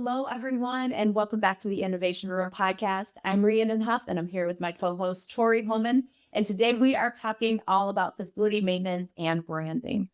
Hello, everyone, and welcome back to the Innovation Room podcast. I'm Rhianon Huff, and I'm here with my co-host, Tori, Homann. And today we are talking all about facility maintenance and branding.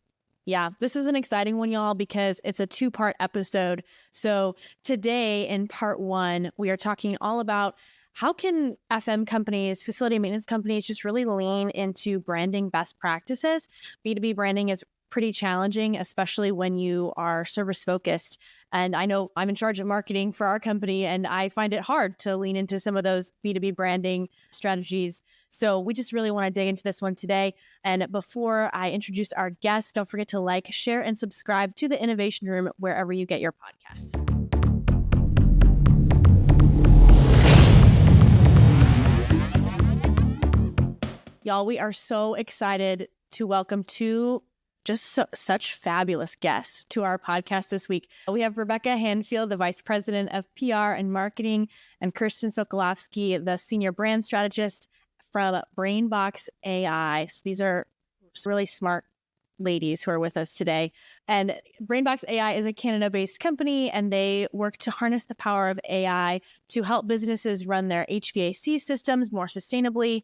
Yeah, this is an exciting one, y'all, because it's a two-part episode. So today in part one, we are talking all about how can FM companies, facility maintenance companies, just really lean into branding best practices. B2B branding is pretty challenging, especially when you are service focused. And I know I'm in charge of marketing for our company, and I find it hard to lean into some of those B2B branding strategies. So we just really want to dig into this one today. And before I introduce our guest, don't forget to like, share, and subscribe to the Innovation Room wherever you get your podcasts. Y'all, we are so excited to welcome two such fabulous guests to our podcast this week. We have Rebecca Handfield, the Vice President of PR and Marketing, and Kirsten Sokolowski, the Senior Brand Strategist from Brainbox AI. So these are really smart ladies who are with us today. And Brainbox AI is a Canada-based company, and they work to harness the power of AI to help businesses run their HVAC systems more sustainably,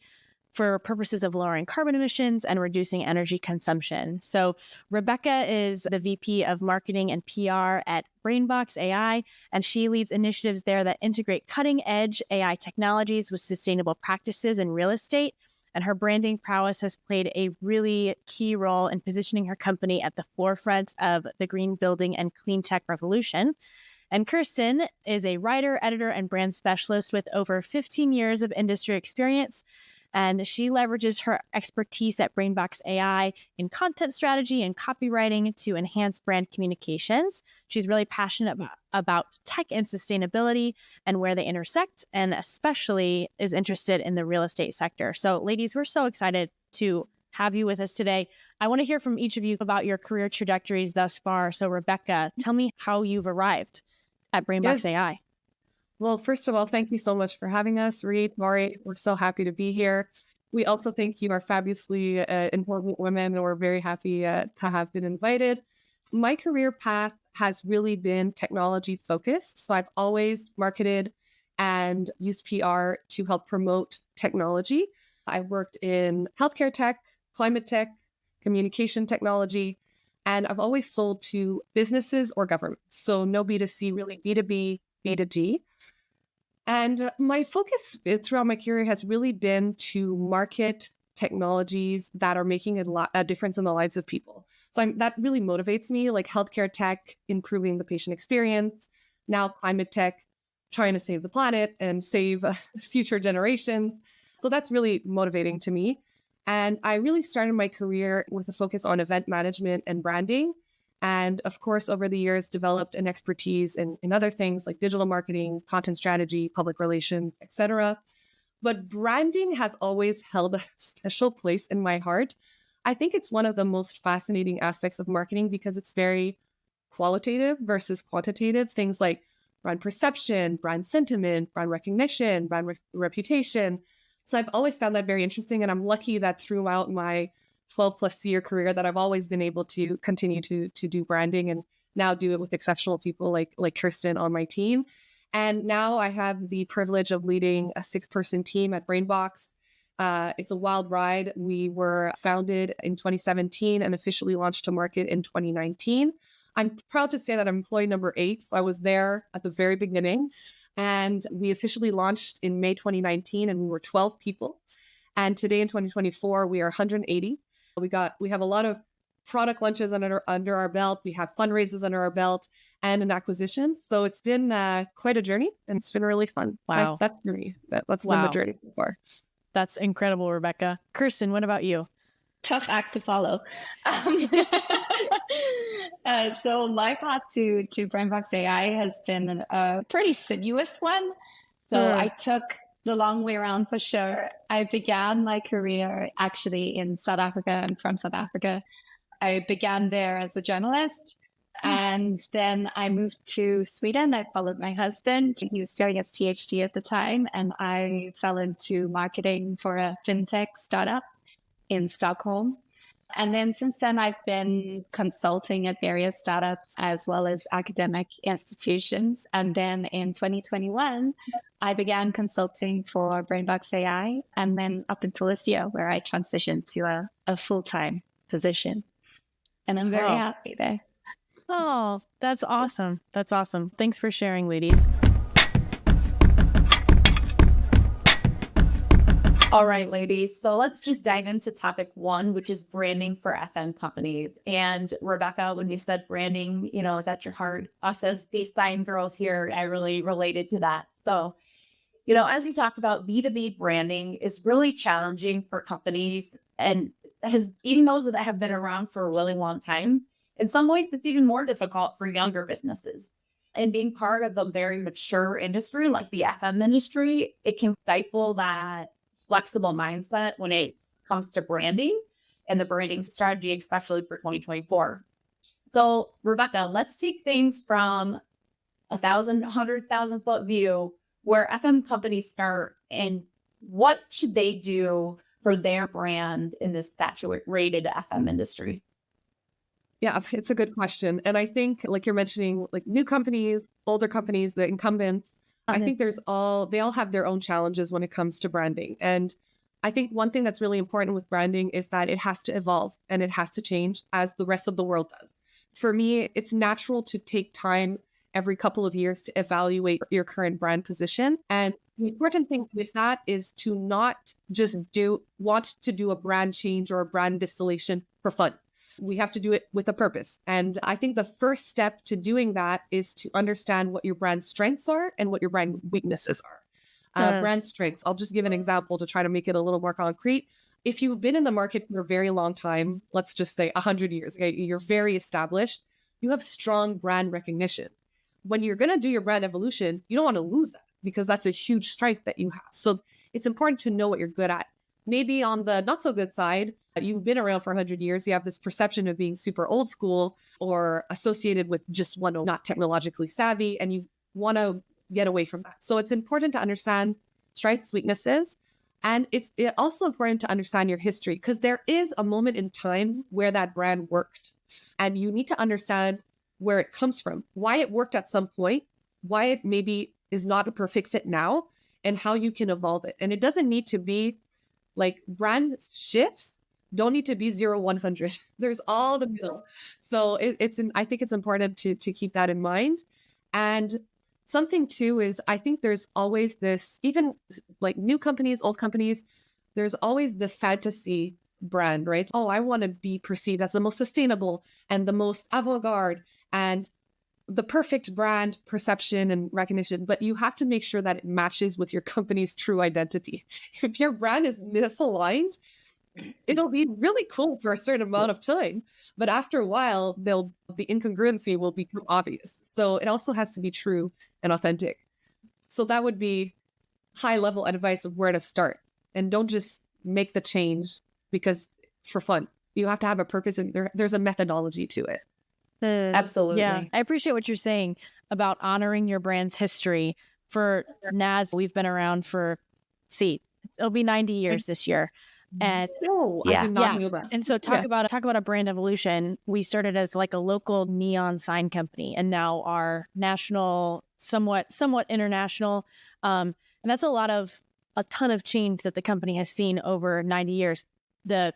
for purposes of lowering carbon emissions and reducing energy consumption. So Rebecca is the VP of Marketing and PR at Brainbox AI, and she leads initiatives there that integrate cutting-edge AI technologies with sustainable practices in real estate. And her branding prowess has played a really key role in positioning her company at the forefront of the green building and clean tech revolution. And Kirsten is a writer, editor, and brand specialist with over 15 years of industry experience. And she leverages her expertise at Brainbox AI in content strategy and copywriting to enhance brand communications. She's really passionate about tech and sustainability and where they intersect, and especially is interested in the real estate sector. So ladies, we're so excited to have you with us today. I want to hear from each of you about your career trajectories thus far. So Rebecca, tell me how you've arrived at Brainbox AI. Well, first of all, thank you so much for having us, Reed, Tori. We're so happy to be here. We also think you are fabulously important women, and we're very happy to have been invited. My career path has really been technology focused. So I've always marketed and used PR to help promote technology. I've worked in healthcare tech, climate tech, communication technology, and I've always sold to businesses or governments. So no B2C, really B2B, B2G. And my focus throughout my career has really been to market technologies that are making a difference in the lives of people. So that really motivates me, like healthcare tech, improving the patient experience, now climate tech, trying to save the planet and save future generations. So that's really motivating to me. And I really started my career with a focus on event management and branding. And of course, over the years, developed an expertise in other things like digital marketing, content strategy, public relations, etc. But branding has always held a special place in my heart. I think it's one of the most fascinating aspects of marketing because it's very qualitative versus quantitative. Things like brand perception, brand sentiment, brand recognition, brand reputation. So I've always found that very interesting. And I'm lucky that throughout my 12 plus year career that I've always been able to continue to do branding and now do it with exceptional people like Kirsten on my team. And now I have the privilege of leading a 6-person team at Brainbox. It's a wild ride. We were founded in 2017 and officially launched to market in 2019. I'm proud to say that I'm employee number 8. So I was there at the very beginning, and we officially launched in May 2019, and we were 12 people. And today in 2024, we are 180. We have a lot of product launches under our belt. We have fundraisers under our belt and an acquisition. So it's been quite a journey, and it's been really fun. Wow. That's been the journey so far. That's incredible, Rebecca. Kirsten, what about you? Tough act to follow. So my path to Brainbox AI has been a pretty sinuous one. So I took the long way around for sure. I began my career actually in South Africa. I'm from South Africa. I began there as a journalist, and then I moved to Sweden. I followed my husband. He was doing his PhD at the time, and I fell into marketing for a fintech startup in Stockholm. And then since then, I've been consulting at various startups as well as academic institutions. And then in 2021, I began consulting for Brainbox AI, and then up until this year, where I transitioned to a full-time position. And I'm very happy there. Oh, that's awesome. That's awesome. Thanks for sharing, ladies. All right, ladies. So let's just dive into topic one, which is branding for FM companies. And Rebecca, when you said branding, is at your heart. Us as these sign girls here, I really related to that. So, as you talk about B2B branding is really challenging for companies, and even those that have been around for a really long time. In some ways, it's even more difficult for younger businesses. And being part of a very mature industry like the FM industry, it can stifle that flexible mindset when it comes to branding and the branding strategy, especially for 2024. So, Rebecca, let's take things from 100,000 foot view where FM companies start, and what should they do for their brand in this saturated FM industry? Yeah, it's a good question. And I think, like you're mentioning, like new companies, older companies, the incumbents, I think they all have their own challenges when it comes to branding. And I think one thing that's really important with branding is that it has to evolve and it has to change as the rest of the world does. For me, it's natural to take time every couple of years to evaluate your current brand position. And the important thing with that is to not just want to do a brand change or a brand distillation for fun. We have to do it with a purpose. And I think the first step to doing that is to understand what your brand strengths are and what your brand weaknesses are. Brand strengths, I'll just give an example to try to make it a little more concrete. If you've been in the market for a very long time, let's just say 100 years, okay, you're very established, you have strong brand recognition. When you're going to do your brand evolution, you don't want to lose that because that's a huge strength that you have. So it's important to know what you're good at. Maybe on the not so good side, you've been around for 100 years, you have this perception of being super old school or associated with just one not technologically savvy, and you want to get away from that. So it's important to understand strengths, weaknesses, and it's also important to understand your history, because there is a moment in time where that brand worked, and you need to understand where it comes from, why it worked at some point, why it maybe is not a perfect fit now, and how you can evolve it. And it doesn't need to be like brand shifts don't need to be 0-100. There's all the middle. So I think it's important to keep that in mind. And something too is I think there's always this, even like new companies, old companies, there's always the fantasy brand, right? Oh, I want to be perceived as the most sustainable and the most avant-garde and the perfect brand perception and recognition, but you have to make sure that it matches with your company's true identity. If your brand is misaligned, it'll be really cool for a certain amount of time, but after a while, the incongruency will become obvious. So it also has to be true and authentic. So that would be high level advice of where to start. And don't just make the change because for fun. You have to have a purpose, and there's a methodology to it. Absolutely. Yeah, I appreciate what you're saying about honoring your brand's history. For NAS, we've been around for, it'll be 90 years this year. And I did not know that. And so talk about a brand evolution. We started as like a local neon sign company, and now our national, somewhat international. And that's a ton of change that the company has seen over 90 years. The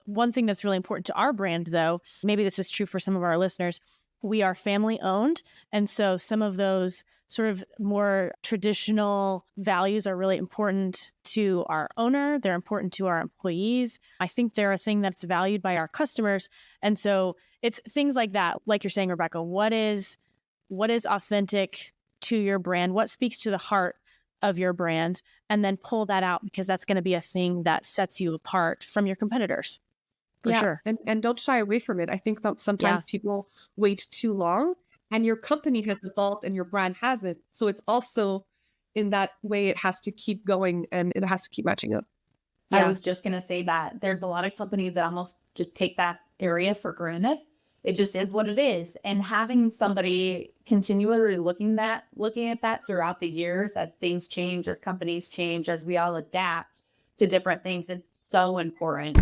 one thing that's really important to our brand, though, maybe this is true for some of our listeners, we are family owned. And so some of those sort of more traditional values are really important to our owner. They're important to our employees. I think they're a thing that's valued by our customers. And so it's things like that. Like you're saying, Rebecca, what is authentic to your brand? What speaks to the heart of your brand? And then pull that out, because that's going to be a thing that sets you apart from your competitors. For sure. And don't shy away from it. I think that sometimes people wait too long, and your company has evolved and your brand hasn't. So it's also in that way, it has to keep going and it has to keep matching up. I was just going to say that there's a lot of companies that almost just take that area for granted. It just is what it is. And having somebody continually looking at that throughout the years as things change, as companies change, as we all adapt to different things, it's so important.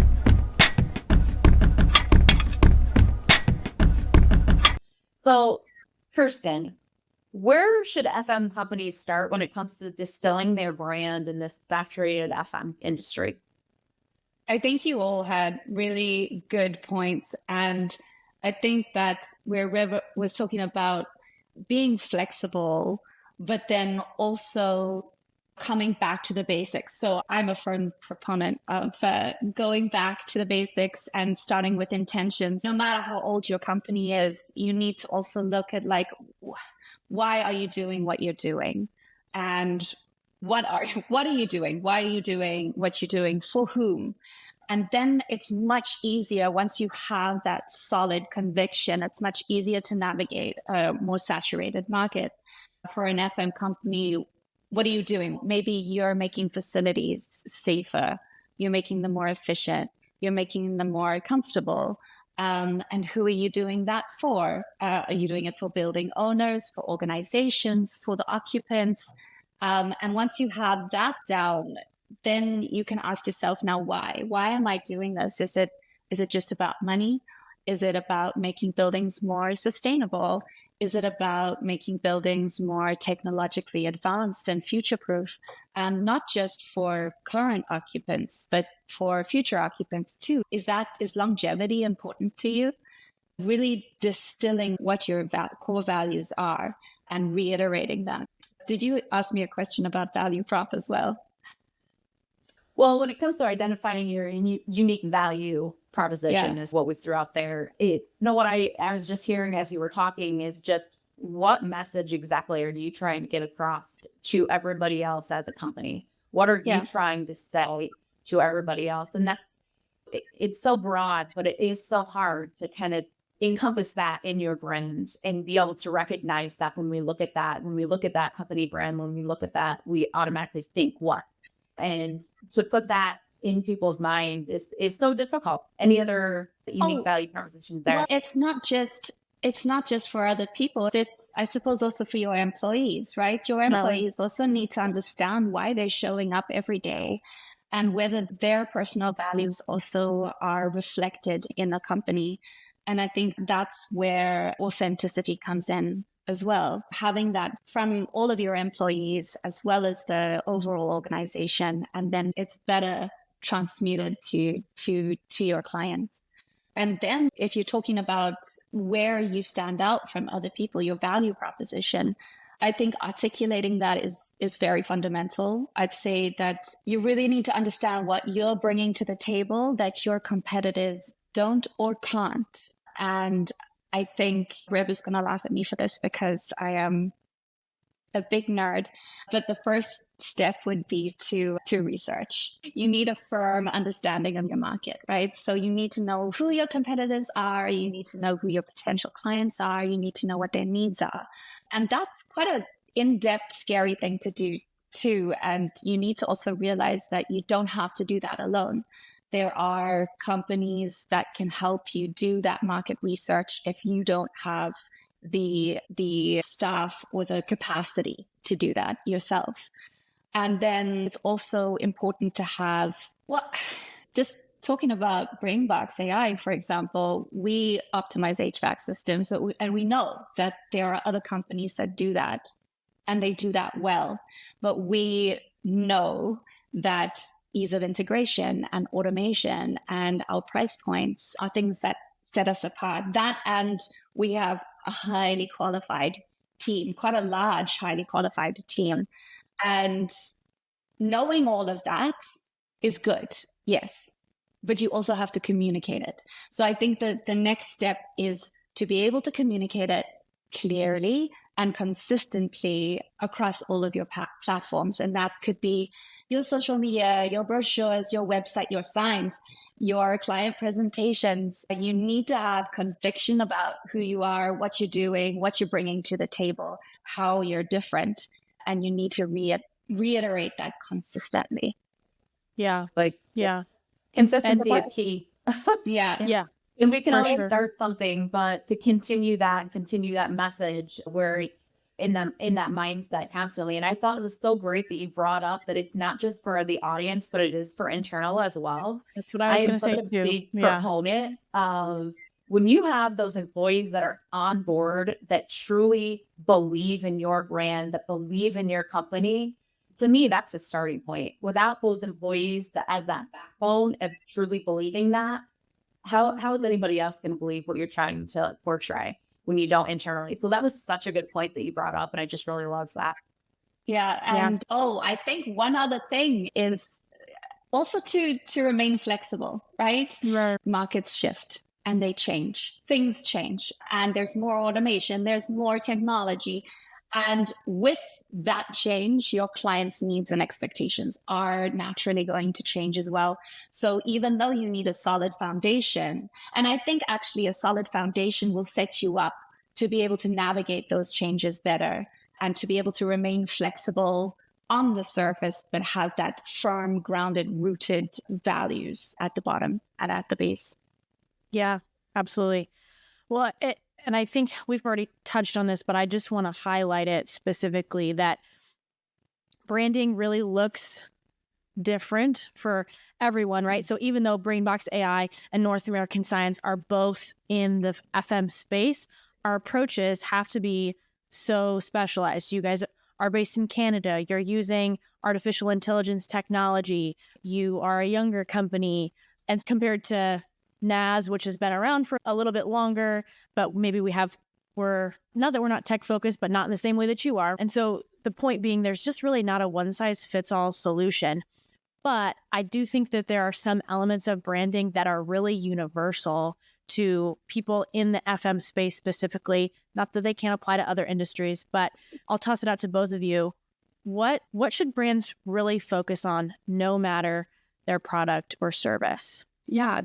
So, Kirsten, where should FM companies start when it comes to distilling their brand in this saturated FM industry? I think you all had really good points. And I think that where Rev was talking about being flexible, but then also coming back to the basics. So I'm a firm proponent of going back to the basics and starting with intentions. No matter how old your company is, you need to also look at like, why are you doing what you're doing? And what are you doing? Why are you doing what you're doing? For whom? And then it's much easier once you have that solid conviction. It's much easier to navigate a more saturated market. For an FM company, what are you doing? Maybe you're making facilities safer. You're making them more efficient. You're making them more comfortable. And who are you doing that for? Are you doing it for building owners, for organizations, for the occupants? And once you have that down, then you can ask yourself, now why? Why am I doing this? Is it just about money? Is it about making buildings more sustainable? Is it about making buildings more technologically advanced and future-proof? Not just for current occupants, but for future occupants too. Is longevity important to you? Really distilling what your core values are and reiterating them. Did you ask me a question about value prop as well? Well, when it comes to identifying your unique value proposition is what we threw out there. What I was just hearing as you were talking is just what message exactly are you trying to get across to everybody else as a company? What are you trying to say to everybody else? And it's so broad, but it is so hard to kind of encompass that in your brand and be able to recognize that when we look at that company brand, when we look at that, we automatically think what? And to put that in people's mind is so difficult. Any other unique value proposition there? Well, it's not just for other people. It's, I suppose, also for your employees, right? Your employees also need to understand why they're showing up every day and whether their personal values also are reflected in the company. And I think that's where authenticity comes in as well. Having that from all of your employees as well as the overall organization, and then it's better transmuted to your clients. And then if you're talking about where you stand out from other people, your value proposition, I think articulating that is very fundamental. I'd say that you really need to understand what you're bringing to the table that your competitors don't or can't. And I think Rib is going to laugh at me for this because I am a big nerd. But the first step would be to research. You need a firm understanding of your market, right? So you need to know who your competitors are. You need to know who your potential clients are. You need to know what their needs are. And that's quite an in-depth, scary thing to do too. And you need to also realize that you don't have to do that alone. There are companies that can help you do that market research if you don't have the staff or the capacity to do that yourself. And then it's also important to have, just talking about BrainBox AI, for example, we optimize HVAC systems. And we know that there are other companies that do that and they do that well. But we know that ease of integration and automation and our price points are things that set us apart. That, and we have a highly qualified team, quite a large, highly qualified team. And knowing all of that is good, yes, but you also have to communicate it. So I think that the next step is to be able to communicate it clearly and consistently across all of your platforms. And that could be your social media, your brochures, your website, your signs, your client presentations. You need to have conviction about who you are, what you're doing, what you're bringing to the table, how you're different. And you need to reiterate that consistently. Yeah. Consistency is key. Yeah. And we can always start something, but to continue that message where it's in that mindset constantly. And I thought it was so great that you brought up that it's not just for the audience, but it is for internal as well. That's what I was going to say too. I am such a big proponent of when you have those employees that are on board, that truly believe in your brand, that believe in your company, to me, that's a starting point. Without those employees that as that backbone of truly believing that, how is anybody else going to believe what you're trying to portray when you don't internally? So that was such a good point that you brought up, and I just really love that. Yeah. And I think one other thing is also to remain flexible, right? Right. Markets shift and they change. Things change, and there's more automation, there's more technology. And with that change, your clients' needs and expectations are naturally going to change as well. So even though you need a solid foundation, and I think actually a solid foundation will set you up to be able to navigate those changes better and to be able to remain flexible on the surface, but have that firm, grounded, rooted values at the bottom and at the base. Yeah, absolutely. Well, and I think we've already touched on this, but I just want to highlight it specifically that branding really looks different for everyone, right? So even though BrainBox AI and North American Science are both in the FM space, our approaches have to be so specialized. You guys are based in Canada. You're using artificial intelligence technology. You are a younger company. And compared to NAS, which has been around for a little bit longer, but maybe we're not that we're not tech focused, but not in the same way that you are. And so the point being, there's just really not a one size fits all solution. But I do think that there are some elements of branding that are really universal to people in the FM space specifically. Not that they can't apply to other industries, but I'll toss it out to both of you. What should brands really focus on, no matter their product or service? Yeah,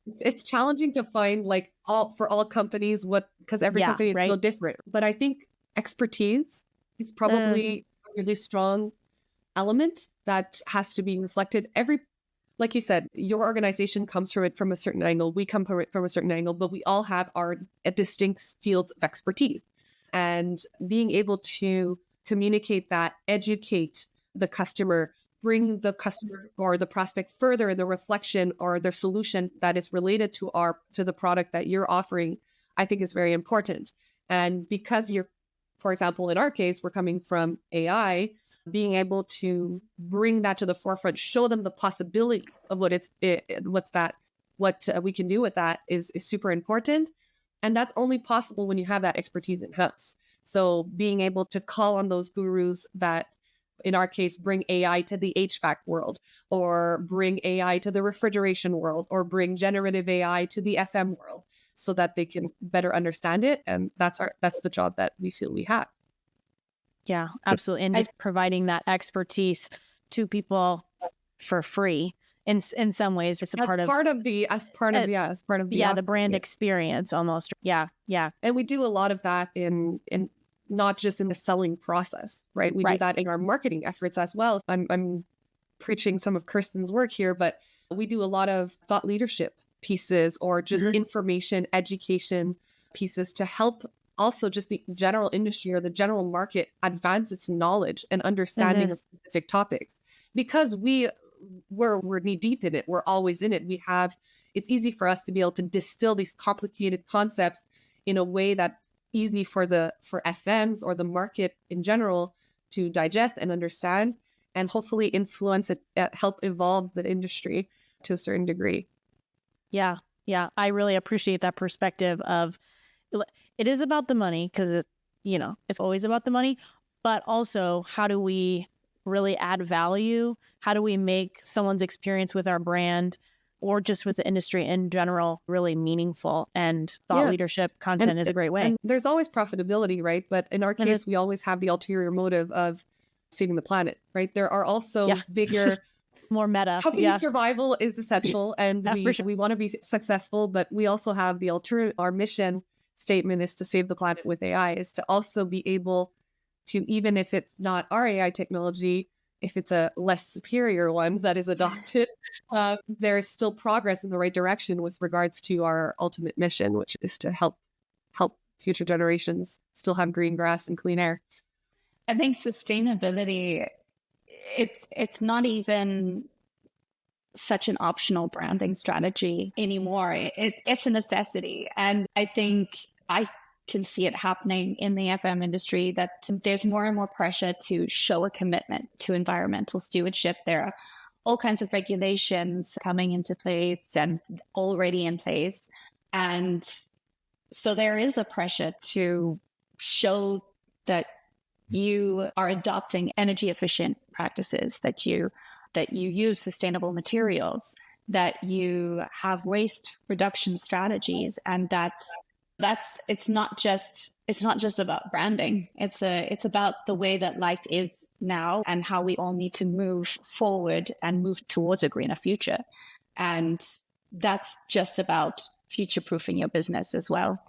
it's challenging to find like for all companies because every company is so different. But I think expertise is probably a really strong element that has to be reflected. Like you said, your organization comes from it from a certain angle. We come from it from a certain angle, but we all have our distinct fields of expertise. And being able to communicate that, educate the customer, bring the customer or the prospect further in the reflection or the solution that is related to the product that you're offering, I think is very important. And because for example, in our case, we're coming from AI, being able to bring that to the forefront, show them the possibility of what we can do with that is super important. And that's only possible when you have that expertise in-house. So being able to call on those gurus that, in our case, bring AI to the HVAC world, or bring AI to the refrigeration world, or bring generative AI to the FM world, so that they can better understand it. And that's the job that we feel we have. Yeah, absolutely. And just providing that expertise to people for free in some ways. It's part of the brand experience almost. Yeah. And we do a lot of that in not just in the selling process, right? We do that in our marketing efforts as well. I'm preaching some of Kirsten's work here, but we do a lot of thought leadership pieces or just information education pieces to help also just the general industry or the general market advance its knowledge and understanding of specific topics. Because we're knee deep in it. We're always in it. It's easy for us to be able to distill these complicated concepts in a way that's easy for FMs or the market in general to digest and understand, and hopefully influence it, help evolve the industry to a certain degree. Yeah. I really appreciate that perspective of it is about the money, because it's always about the money, but also how do we really add value? How do we make someone's experience with our brand or just with the industry in general really meaningful? And thought leadership content is a great way. And there's always profitability, right? But in our case, we always have the ulterior motive of saving the planet, right? There are also bigger more meta. Company survival is essential, and we want to be successful, but we also have our mission statement is to save the planet with AI, is to also be able to, even if it's not our AI technology, if it's a less superior one that is adopted, there is still progress in the right direction with regards to our ultimate mission, which is to help future generations still have green grass and clean air. I think sustainability, it's not even such an optional branding strategy anymore. It's a necessity. And I think I can see it happening in the FM industry that there's more and more pressure to show a commitment to environmental stewardship. There are all kinds of regulations coming into place and already in place. And so there is a pressure to show that you are adopting energy efficient practices, that you use sustainable materials, that you have waste reduction strategies, and it's not just about branding. It's about the way that life is now and how we all need to move forward and move towards a greener future. And that's just about future proofing your business as well.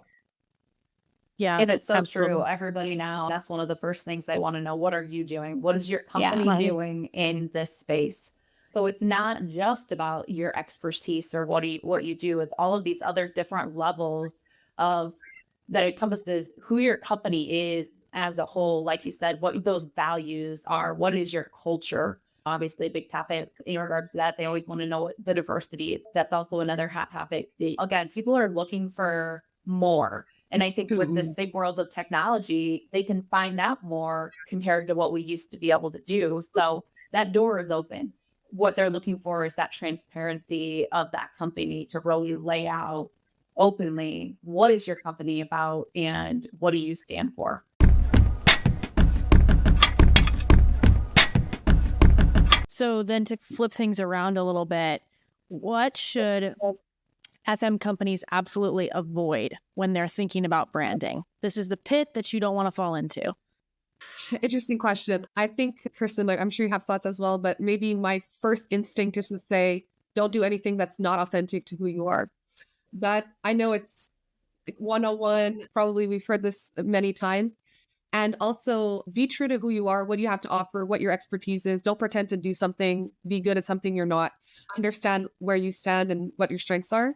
Yeah. And it's so absolutely. true. Everybody now, that's one of the first things they want to know. What are you doing? What is your company doing in this space? So it's not just about your expertise or what you do. It's all of these other different levels of that encompasses who your company is as a whole. Like you said, what those values are. What is your culture? Obviously, a big topic in regards to that. They always want to know what the diversity is. That's also another hot topic. Again, people are looking for more. And I think with this big world of technology, they can find out more compared to what we used to be able to do. So that door is open. What they're looking for is that transparency of that company to really lay out openly, what is your company about and what do you stand for? So then to flip things around a little bit, what should FM companies absolutely avoid when they're thinking about branding? This is the pit that you don't want to fall into. Interesting question. I think, Kirsten, I'm sure you have thoughts as well, but maybe my first instinct is to say, don't do anything that's not authentic to who you are. That I know it's 101. Probably we've heard this many times. And also be true to who you are, what you have to offer, what your expertise is. Don't pretend to do something, be good at something you're not. Understand where you stand and what your strengths are.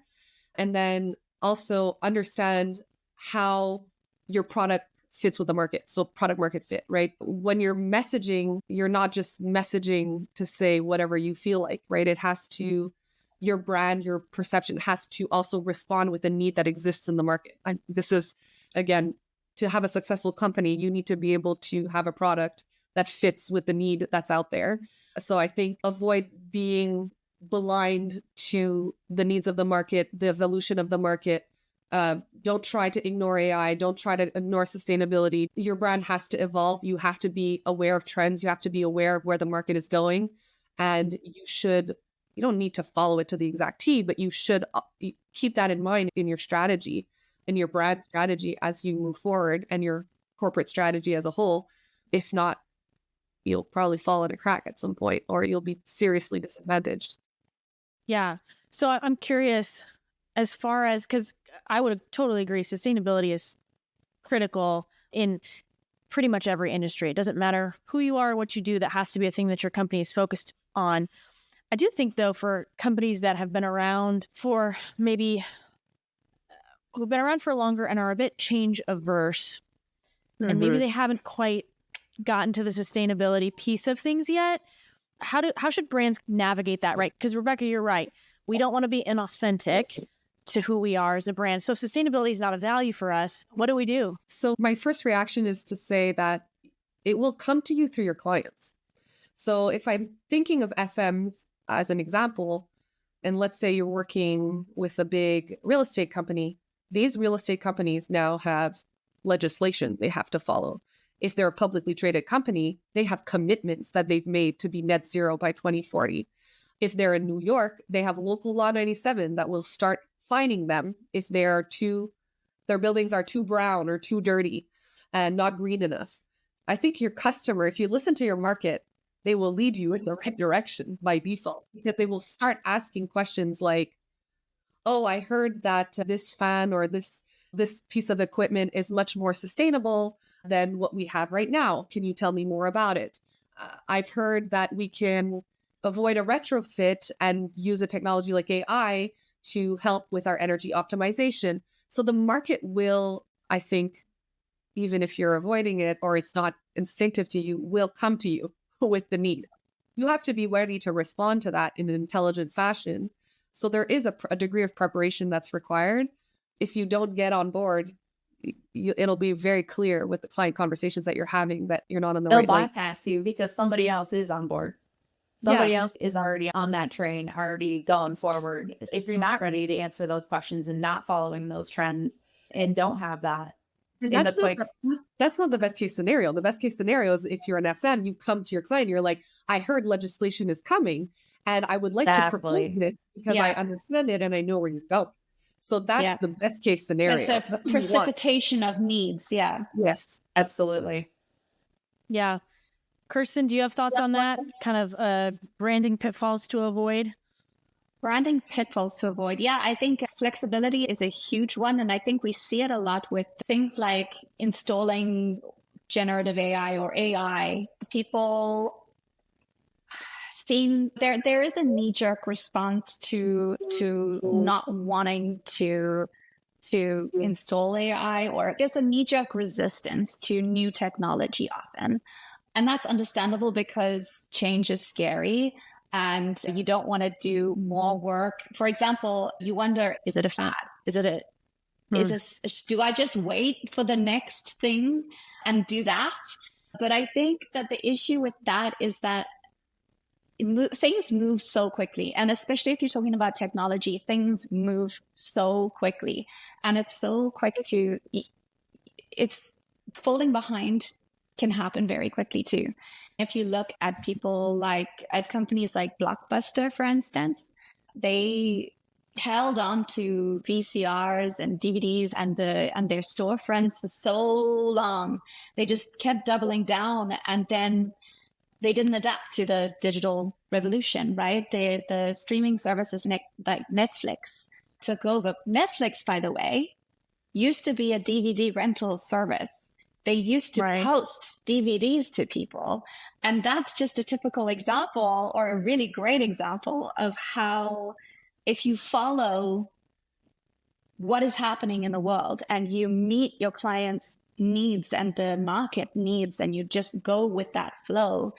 And then also understand how your product fits with the market. So product market fit, right? When you're messaging, you're not just messaging to say whatever you feel like, right? It has to, your brand, your perception has to also respond with a need that exists in the market. This is, again, to have a successful company, you need to be able to have a product that fits with the need that's out there. So I think avoid being blind to the needs of the market, the evolution of the market. Don't try to ignore AI. Don't try to ignore sustainability. Your brand has to evolve. You have to be aware of trends. You have to be aware of where the market is going. And you don't need to follow it to the exact T, but you should keep that in mind in your strategy, in your brand strategy as you move forward and your corporate strategy as a whole. If not, you'll probably fall in a crack at some point or you'll be seriously disadvantaged. Yeah. So I'm curious as far as, because I would totally agree, sustainability is critical in pretty much every industry. It doesn't matter who you are, what you do, that has to be a thing that your company is focused on. I do think, though, for companies that have been around for who've been around for longer and are a bit change averse, and maybe they haven't quite gotten to the sustainability piece of things yet, how should brands navigate that, right? Because Rebecca, you're right. We don't want to be inauthentic to who we are as a brand. So if sustainability is not a value for us, what do we do? So my first reaction is to say that it will come to you through your clients. So if I'm thinking of FMs as an example, and let's say you're working with a big real estate company, these real estate companies now have legislation they have to follow. If they're a publicly traded company, they have commitments that they've made to be net zero by 2040. If they're in New York, they have local law 97 that will start fining them if their buildings are too brown or too dirty and not green enough. I think your customer, if you listen to your market, they will lead you in the right direction by default, because they will start asking questions like, oh, I heard that this fan or this piece of equipment is much more sustainable than what we have right now. Can you tell me more about it? I've heard that we can avoid a retrofit and use a technology like AI to help with our energy optimization. So the market will, I think, even if you're avoiding it or it's not instinctive to you, will come to you with the need. you have to be ready to respond to that in an intelligent fashion. So there is a degree of preparation that's required. If you don't get on board, it'll be very clear with the client conversations that you're having that you're not on the They'll right lane. bypass you because somebody else is on board. Somebody else is already on that train, already going forward. If you're not ready to answer those questions and not following those trends and don't have that, That's not the best case scenario. The best case scenario is if you're an FM, you come to your client, you're like, I heard legislation is coming and I would like to propose this because I understand it and I know where you're going. So that's the best case scenario. It's a precipitation of needs. Yeah. Yes, absolutely. Yeah. Kirsten, do you have thoughts on that? Kind of branding pitfalls to avoid? Branding pitfalls to avoid. Yeah, I think flexibility is a huge one. And I think we see it a lot with things like installing generative AI or AI. People seem there is a knee-jerk response to not wanting to install AI, or there's a knee-jerk resistance to new technology often. And that's understandable because change is scary and you don't want to do more work. For example, you wonder, is it a fad? Do I just wait for the next thing and do that? But I think that the issue with that is that things move so quickly. And especially if you're talking about technology, things move so quickly. And it's so quick it's falling behind can happen very quickly too. If you look at at companies like Blockbuster, for instance, they held on to VCRs and DVDs and their storefronts for so long. They just kept doubling down, and then they didn't adapt to the digital revolution, right? The streaming services like Netflix took over. Netflix, by the way, used to be a DVD rental service. They used to post DVDs to people. And that's just a typical example, or a really great example, of how if you follow what is happening in the world and you meet your clients' needs and the market needs, and you just go with that flow,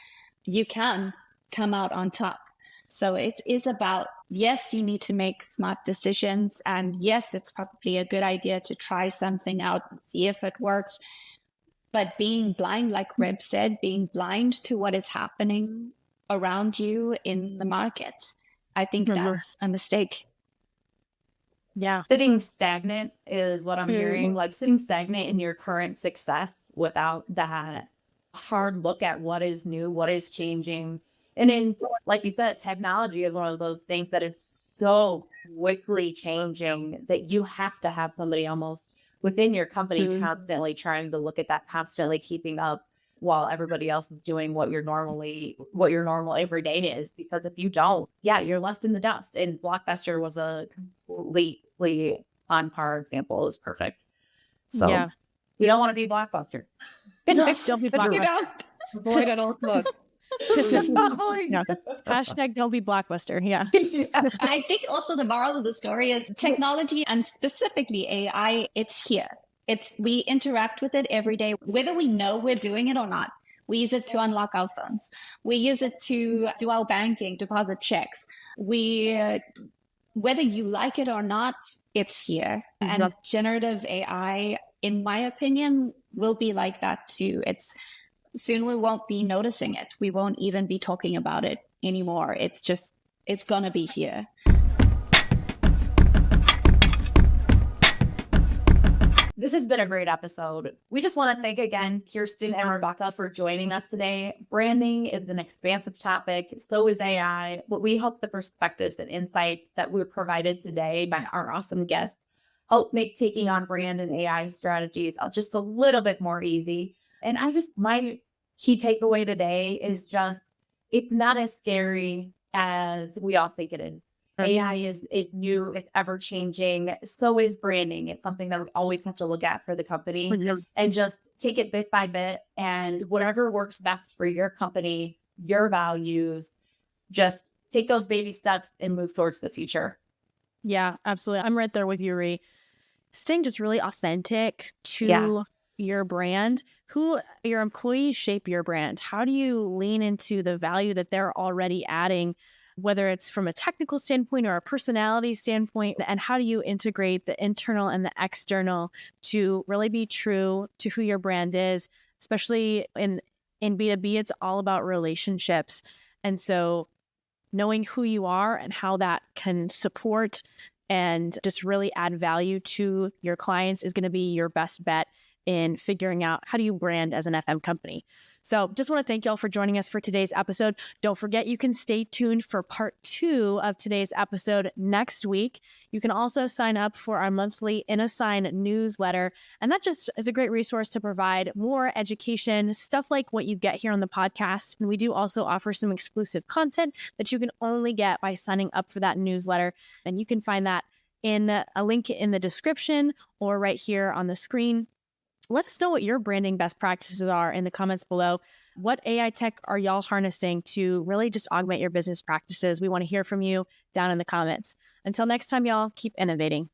you can come out on top. So it is about, yes, you need to make smart decisions. And yes, it's probably a good idea to try something out and see if it works. But being blind, like Reb said, being blind to what is happening around you in the market, I think that's a mistake. Yeah. Sitting stagnant is what I'm hearing, like sitting stagnant in your current success without that hard look at what is new, what is changing. And in, like you said, technology is one of those things that is so quickly changing that you have to have somebody almost within your company constantly trying to look at that, constantly keeping up while everybody else is doing what your normal everyday is. Because if you don't, you're left in the dust. And Blockbuster was a completely on par example. It was perfect. So you don't want to be Blockbuster. Don't be Blockbuster. Avoid at all costs. Hashtag don't be Blockbuster. Yeah. I think also the moral of the story is technology, and specifically AI, it's here. We interact with it every day, whether we know we're doing it or not. We use it to unlock our phones. We use it to do our banking, deposit checks. Whether you like it or not, it's here. And generative AI, in my opinion, will be like that too. Soon we won't be noticing it. We won't even be talking about it anymore. It's going to be here. This has been a great episode. We just want to thank again Kirsten and Rebecca for joining us today. Branding is an expansive topic. So is AI. But we hope the perspectives and insights that were provided today by our awesome guests help make taking on brand and AI strategies just a little bit more easy. And my key takeaway today is just, it's not as scary as we all think it is. AI is new, it's ever changing. So is branding. It's something that we always have to look at for the company and just take it bit by bit, and whatever works best for your company, your values, just take those baby steps and move towards the future. Yeah, absolutely. I'm right there with you, Rhi. Staying just really authentic to your brand, who your employees shape your brand. How do you lean into the value that they're already adding, whether it's from a technical standpoint or a personality standpoint, and how do you integrate the internal and the external to really be true to who your brand is, especially in B2B, it's all about relationships. And so knowing who you are and how that can support and just really add value to your clients is going to be your best bet in figuring out how do you brand as an FM company. So just want to thank y'all for joining us for today's episode. Don't forget, you can stay tuned for part 2 of today's episode next week. You can also sign up for our monthly InAssign newsletter. And that just is a great resource to provide more education, stuff like what you get here on the podcast. And we do also offer some exclusive content that you can only get by signing up for that newsletter. And you can find that in a link in the description or right here on the screen. Let us know what your branding best practices are in the comments below. What AI tech are y'all harnessing to really just augment your business practices? We want to hear from you down in the comments. Until next time, y'all, keep innovating.